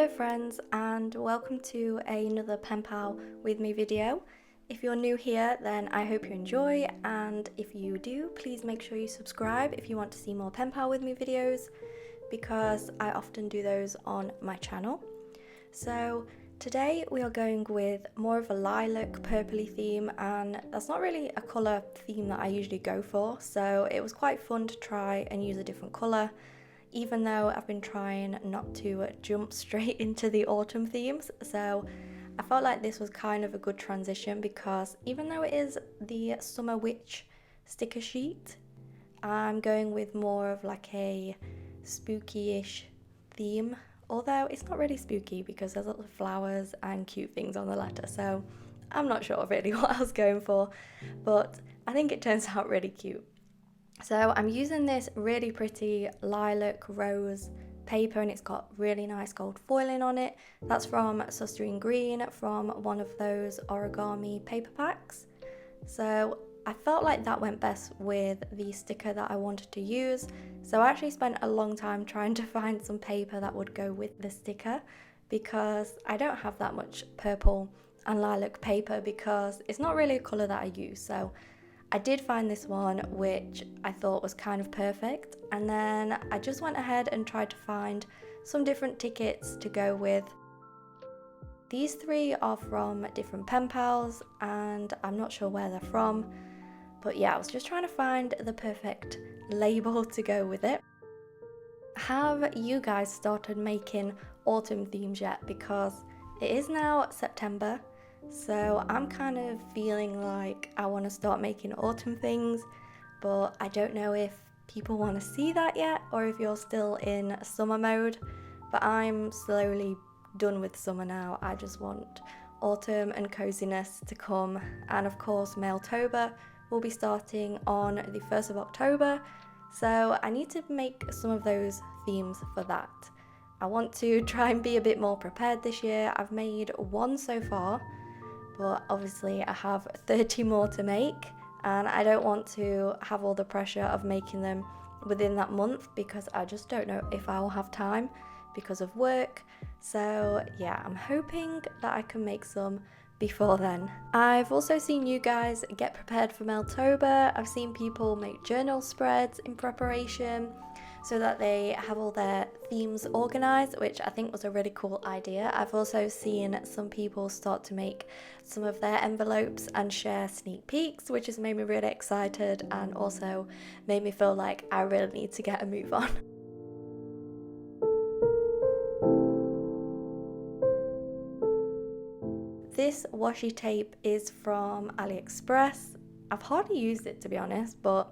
Hello friends, and welcome to another Penpal with me video. If you're new here, then I hope you enjoy, and if you do, please make sure you subscribe if you want to see more Penpal with me videos, because I often do those on my channel. So today we are going with more of a lilac purpley theme, and that's not really a colour theme that I usually go for, so it was quite fun to try and use a different colour, even though I've been trying not to jump straight into the autumn themes. So I felt like this was kind of a good transition, because even though it is the Summer Witch sticker sheet, I'm going with more of like a spooky-ish theme, although it's not really spooky because there's lots of flowers and cute things on the letter, so I'm not sure really what I was going for, but I think it turns out really cute. So I'm using this really pretty lilac rose paper, and it's got really nice gold foiling on it. That's from Sustarine Green, from one of those origami paper packs. So I felt like that went best with the sticker that I wanted to use. So I actually spent a long time trying to find some paper that would go with the sticker, because I don't have that much purple and lilac paper because it's not really a colour that I use. So I did find this one which I thought was kind of perfect, and then I just went ahead and tried to find some different tickets to go with. These three are from different pen pals, and I'm not sure where they're from, but yeah, I was just trying to find the perfect label to go with it. Have you guys started making autumn themes yet? Because it is now September, so I'm kind of feeling like I want to start making autumn things, but I don't know if people want to see that yet, or if you're still in summer mode. But I'm slowly done with summer now. I just want autumn and coziness to come, and of course Mailtober will be starting on the 1st of October, so I need to make some of those themes for that. I want to try and be a bit more prepared this year. I've made one so far, but obviously I have 30 more to make, and I don't want to have all the pressure of making them within that month, because I just don't know if I will have time because of work. So yeah, I'm hoping that I can make some before then. I've also seen you guys get prepared for Mailtober. I've seen people make journal spreads in preparation so that they have all their themes organised, which I think was a really cool idea. I've also seen some people start to make some of their envelopes and share sneak peeks, which has made me really excited and also made me feel like I really need to get a move on. This washi tape is from AliExpress. I've hardly used it, to be honest, but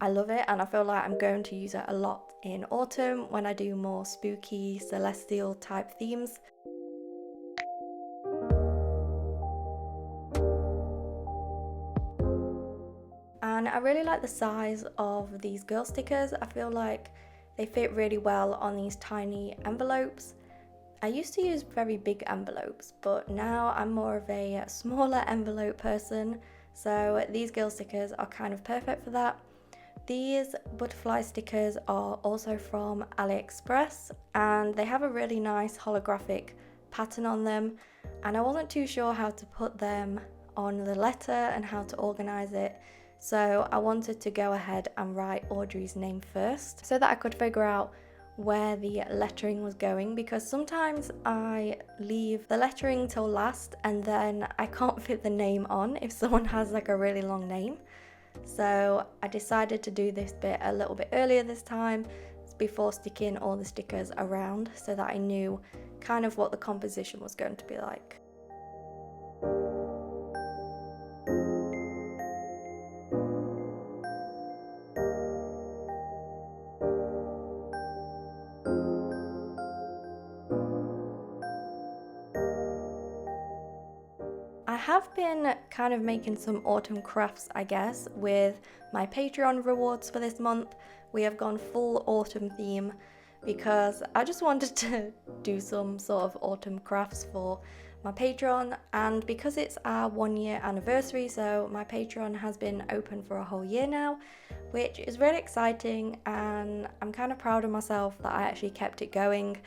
I love it, and I feel like I'm going to use it a lot in autumn when I do more spooky, celestial type themes. And I really like the size of these girl stickers. I feel like they fit really well on these tiny envelopes. I used to use very big envelopes, but now I'm more of a smaller envelope person, so these girl stickers are kind of perfect for that. These butterfly stickers are also from AliExpress, and they have a really nice holographic pattern on them, and I wasn't too sure how to put them on the letter and how to organize it, so I wanted to go ahead and write Audrey's name first so that I could figure out where the lettering was going, because sometimes I leave the lettering till last and then I can't fit the name on if someone has like a really long name. So I decided to do this bit a little bit earlier this time, before sticking all the stickers around, so that I knew kind of what the composition was going to be like. I have been kind of making some autumn crafts, I guess, with my Patreon rewards for this month. We have gone full autumn theme because I just wanted to do some sort of autumn crafts for my Patreon, and because it's our 1 year anniversary, so my Patreon has been open for a whole year now, which is really exciting, and I'm kind of proud of myself that I actually kept it going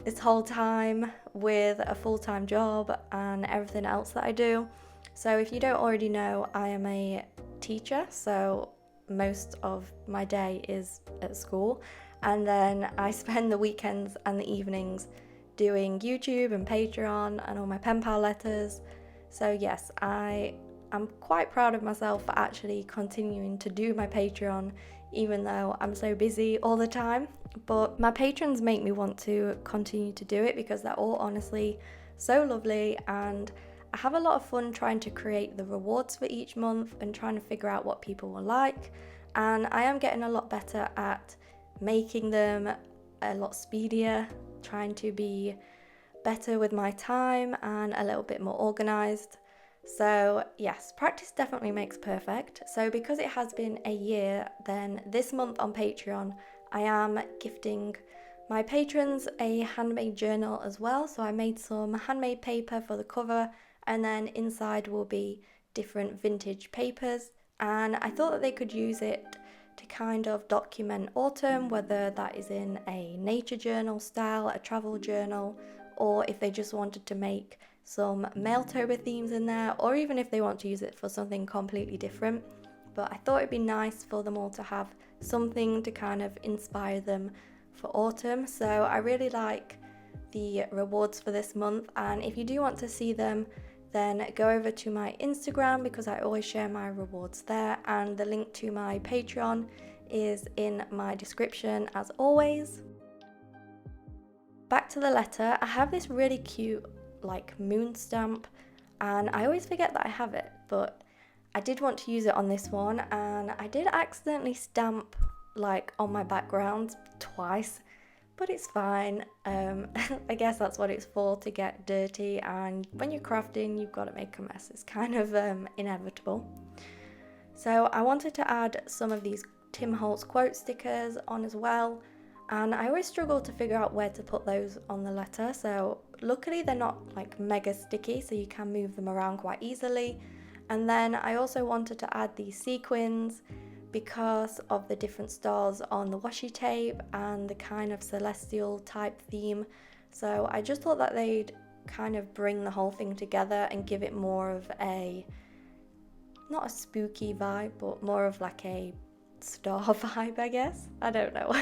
this whole time with a full-time job and everything else that I do. So if you don't already know, I am a teacher, so most of my day is at school, and then I spend the weekends and the evenings doing YouTube and Patreon and all my Penpal letters. So yes, I'm quite proud of myself for actually continuing to do my Patreon, even though I'm so busy all the time. But my patrons make me want to continue to do it because they're all honestly so lovely, and I have a lot of fun trying to create the rewards for each month and trying to figure out what people will like. And I am getting a lot better at making them, a lot speedier, trying to be better with my time and a little bit more organized. So yes, practice definitely makes perfect. So because it has been a year, then this month on Patreon, I am gifting my patrons a handmade journal as well. So I made some handmade paper for the cover, and then inside will be different vintage papers. And I thought that they could use it to kind of document autumn, whether that is in a nature journal style, a travel journal, or if they just wanted to make some Mailtober themes in there, or even if they want to use it for something completely different. But I thought it'd be nice for them all to have something to kind of inspire them for autumn. So I really like the rewards for this month, and if you do want to see them, then go over to my Instagram because I always share my rewards there, and the link to my Patreon is in my description as always. Back to the letter, I have this really cute like moon stamp, and I always forget that I have it, but I did want to use it on this one, and I did accidentally stamp like on my background twice, but it's fine. I guess that's what it's for, to get dirty, and when you're crafting you've got to make a mess. It's kind of inevitable. So I wanted to add some of these Tim Holtz quote stickers on as well, and I always struggle to figure out where to put those on the letter. So luckily they're not like mega sticky, so you can move them around quite easily. And then I also wanted to add these sequins because of the different stars on the washi tape and the kind of celestial type theme. So I just thought that they'd kind of bring the whole thing together and give it more of a, not a spooky vibe, but more of like a star vibe, I guess. I don't know.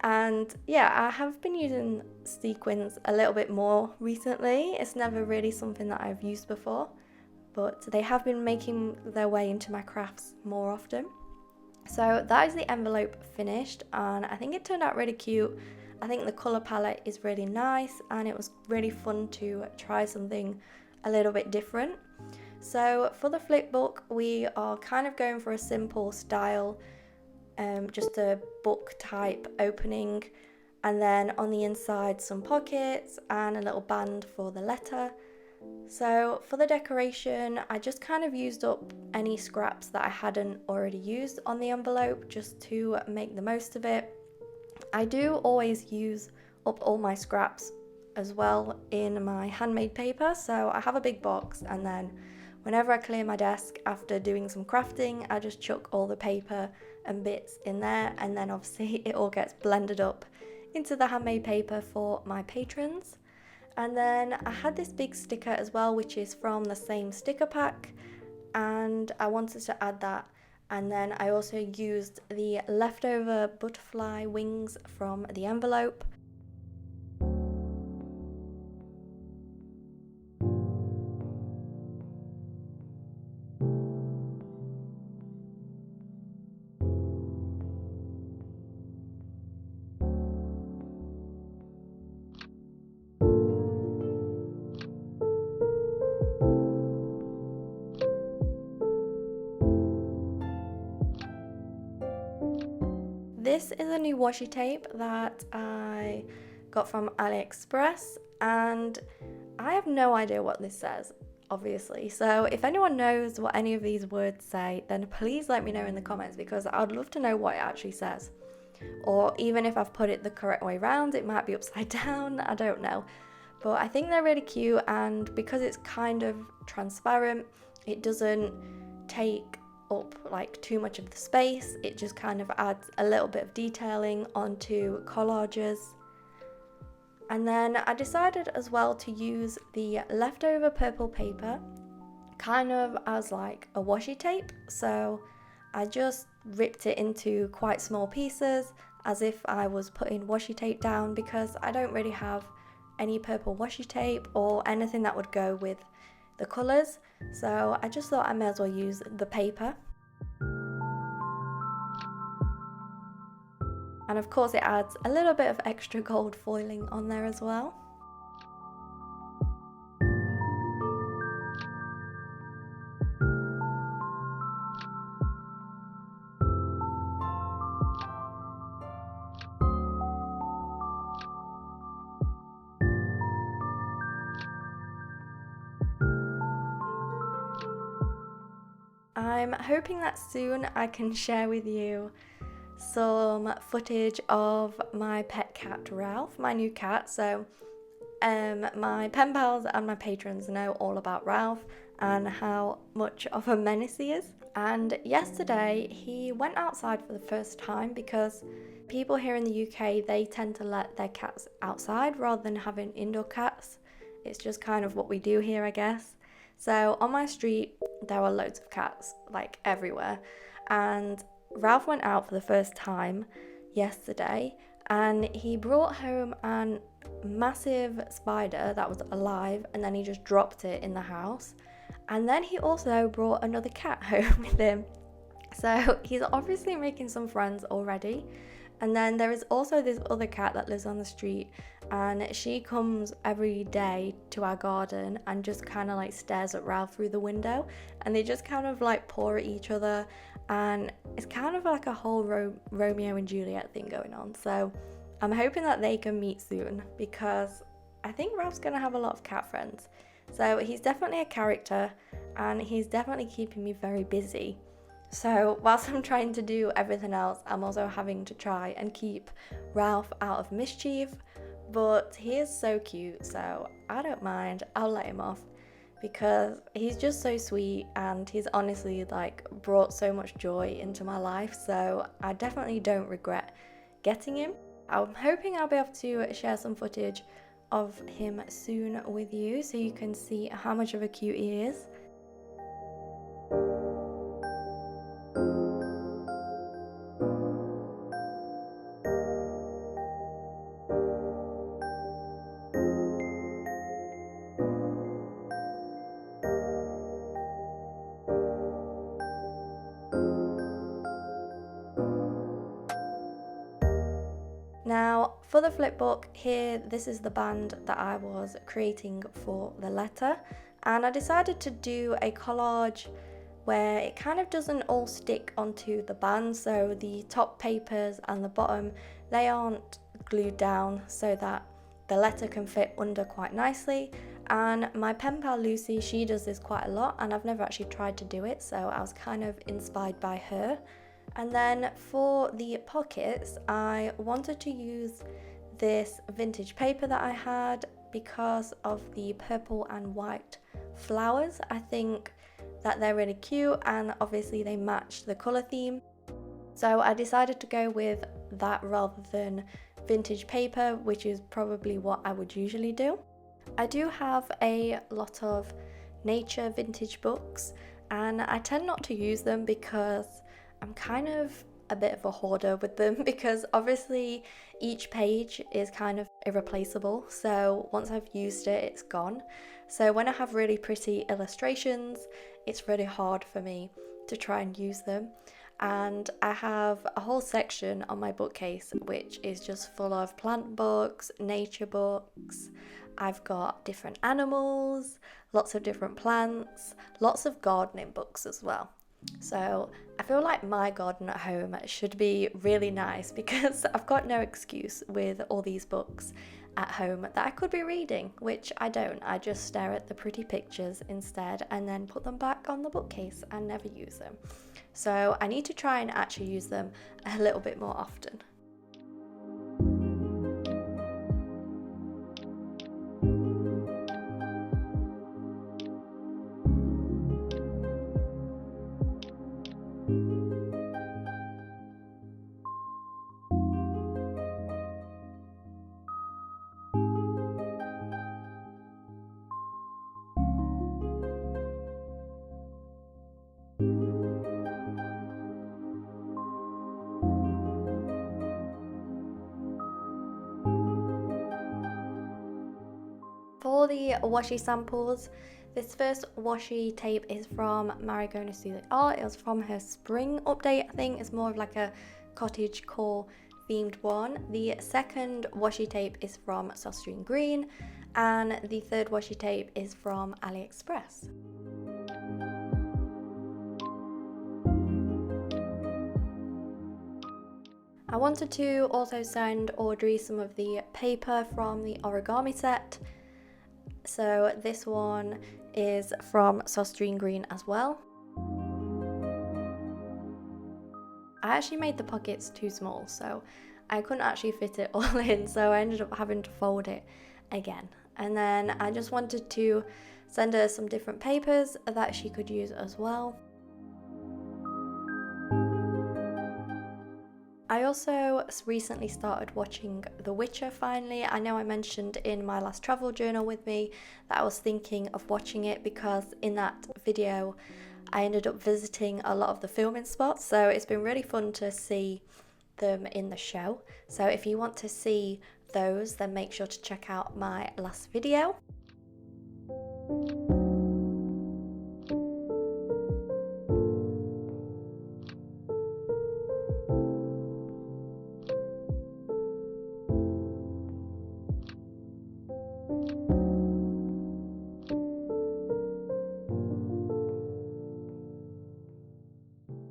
And yeah, I have been using sequins a little bit more recently. It's never really something that I've used before, but they have been making their way into my crafts more often. So that is the envelope finished, and I think it turned out really cute. I think the colour palette is really nice, and it was really fun to try something a little bit different. So for the flip book, we are kind of going for a simple style, just a book type opening, and then on the inside some pockets and a little band for the letter. So for the decoration, I just kind of used up any scraps that I hadn't already used on the envelope just to make the most of it. I do always use up all my scraps as well in my handmade paper, so I have a big box, and then whenever I clear my desk after doing some crafting, I just chuck all the paper and bits in there, and then obviously it all gets blended up into the handmade paper for my patrons. And then I had this big sticker as well, which is from the same sticker pack, and I wanted to add that. And then I also used the leftover butterfly wings from the envelope. This is a new washi tape that I got from AliExpress, and I have no idea what this says, obviously. So if anyone knows what any of these words say, then please let me know in the comments, because I'd love to know what it actually says. Or even if I've put it the correct way around, it might be upside down, I don't know. But I think they're really cute, and because it's kind of transparent, it doesn't take up like too much of the space. It just kind of adds a little bit of detailing onto collages. And then I decided as well to use the leftover purple paper kind of as like a washi tape. So I just ripped it into quite small pieces as if I was putting washi tape down, because I don't really have any purple washi tape or anything that would go with the colours. So I just thought I may as well use the paper. And of course it adds a little bit of extra gold foiling on there as well. I'm hoping that soon I can share with you some footage of my pet cat Ralph, my new cat. So my pen pals and my patrons know all about Ralph and how much of a menace he is. And yesterday he went outside for the first time, because people here in the UK, they tend to let their cats outside rather than having indoor cats. It's just kind of what we do here, I guess. So on my street there were loads of cats, like everywhere, and Ralph went out for the first time yesterday, and he brought home a massive spider that was alive, and then he just dropped it in the house. And then he also brought another cat home with him. So he's obviously making some friends already. And then there is also this other cat that lives on the street, and she comes every day to our garden and just kind of like stares at Ralph through the window, and they just kind of like paw at each other, and it's kind of like a whole Romeo and Juliet thing going on. So I'm hoping that they can meet soon, because I think Ralph's gonna have a lot of cat friends. So he's definitely a character, and he's definitely keeping me very busy. So whilst I'm trying to do everything else, I'm also having to try and keep Ralph out of mischief, but he is so cute, so I don't mind. I'll let him off, because he's just so sweet, and he's honestly like brought so much joy into my life, so I definitely don't regret getting him. I'm hoping I'll be able to share some footage of him soon with you, so you can see how much of a cute he is. Now for the flipbook here, this is the band that I was creating for the letter, and I decided to do a collage where it kind of doesn't all stick onto the band, so the top papers and the bottom, they aren't glued down, so that the letter can fit under quite nicely. And my pen pal Lucy, she does this quite a lot, and I've never actually tried to do it, so I was kind of inspired by her. And then for the pockets, I wanted to use this vintage paper that I had because of the purple and white flowers. I think that they're really cute, and obviously they match the colour theme. So I decided to go with that rather than vintage paper, which is probably what I would usually do. I do have a lot of nature vintage books, and I tend not to use them because I'm kind of a bit of a hoarder with them, because obviously each page is kind of irreplaceable, so once I've used it, it's gone. So when I have really pretty illustrations, it's really hard for me to try and use them. And I have a whole section on my bookcase which is just full of plant books, nature books. I've got different animals, lots of different plants, lots of gardening books as well. So I feel like my garden at home should be really nice, because I've got no excuse with all these books at home that I could be reading, which I don't. I just stare at the pretty pictures instead and then put them back on the bookcase and never use them. So I need to try and actually use them a little bit more often. For the washi samples, this first washi tape is from Marigona Studio Art. It was from her spring update, I think. It's more of like a cottage core themed one. The second washi tape is from Sostering Green, and the third washi tape is from AliExpress. I wanted to also send Audrey some of the paper from the origami set. So this one is from Sostering Green as well. I actually made the pockets too small, so I couldn't actually fit it all in, so I ended up having to fold it again. And then I just wanted to send her some different papers that she could use as well. I also recently started watching The Witcher finally. I know I mentioned in my last travel journal with me that I was thinking of watching it because in that video I ended up visiting a lot of the filming spots, so it's been really fun to see them in the show. So if you want to see those, then make sure to check out my last video.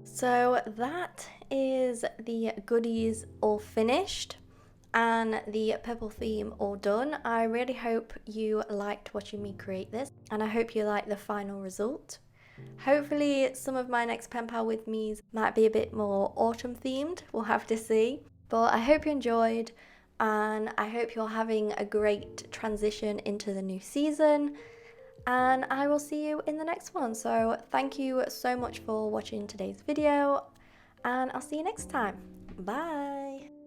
So that is the goodies all finished and the purple theme all done. I really hope you liked watching me create this, and I hope you like the final result. Hopefully some of my next pen pal with me's might be a bit more autumn themed, we'll have to see. But I hope you enjoyed, and I hope you're having a great transition into the new season, and I will see you in the next one. So thank you so much for watching today's video, and I'll see you next time. Bye!